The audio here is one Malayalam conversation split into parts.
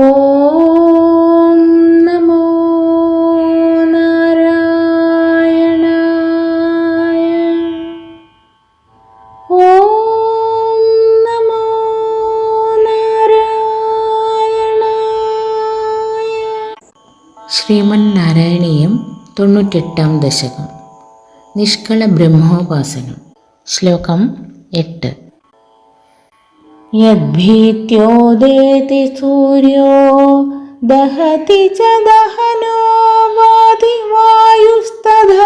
ഓം നമോ നാരായണായ. ഓം നമോ നാരായണായ. ശ്രീമന്നാരായണീയം 98-ാം ദശകം. നിഷ്കള ബ്രഹ്മോപാസനം. ശ്ലോകം 8. യദ്ഭീത്യോദേതി സൂര്യോ ദഹതി ച ദഹനോ വാതി വായുസ്തധാന്യേ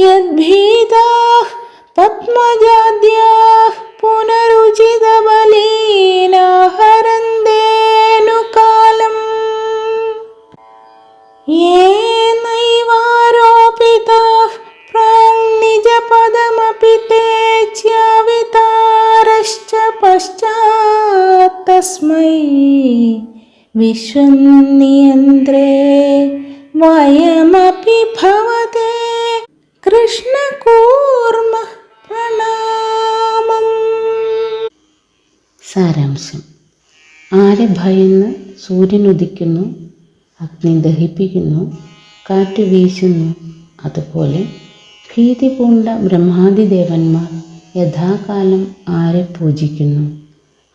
യദ്ഭീതാഃ പത്മജാദ്യാഃ പുനരുചിതബലീനാഹരന്തേനു കാലം യേ നൈവാരോപിതാഃ പ്രാങ്നിജപദമപി തേ ച്യാവിതാരശ്ച പശ്ചാത് തസ്മൈ വിശ്വനിയന്ത്രേ വയമപി ഭവതേ കൃഷ്ണ കൂർമഃ പ്രണാമം. സാരാംശം. ആരെ ഭയന്ന് സൂര്യൻ ഉദിക്കുന്നു, അഗ്നി ദഹിപ്പിക്കുന്നു, കാറ്റ് വീശുന്നു, അതുപോലെ ഭീതി പൂണ്ട ബ്രഹ്മാദിദേവന്മാർ യഥാകാലം ആരെ പൂജിക്കുന്നു,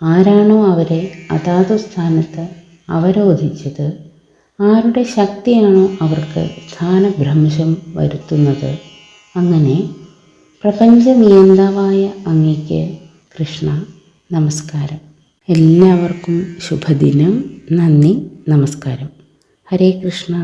ആരാണോ അവരെ അതാതു സ്ഥാനത്ത് അവരോധിച്ചത്, ആരുടെ ശക്തിയാണോ അവർക്ക് സ്ഥാനഭ്രംശം വരുത്തുന്നത്, അങ്ങനെ പ്രപഞ്ച നിയന്താവായ അങ്ങയ്ക്ക് കൃഷ്ണ നമസ്കാരം. എല്ലാവർക്കും ശുഭദിനം. നന്ദി, നമസ്കാരം. ഹരേ കൃഷ്ണ.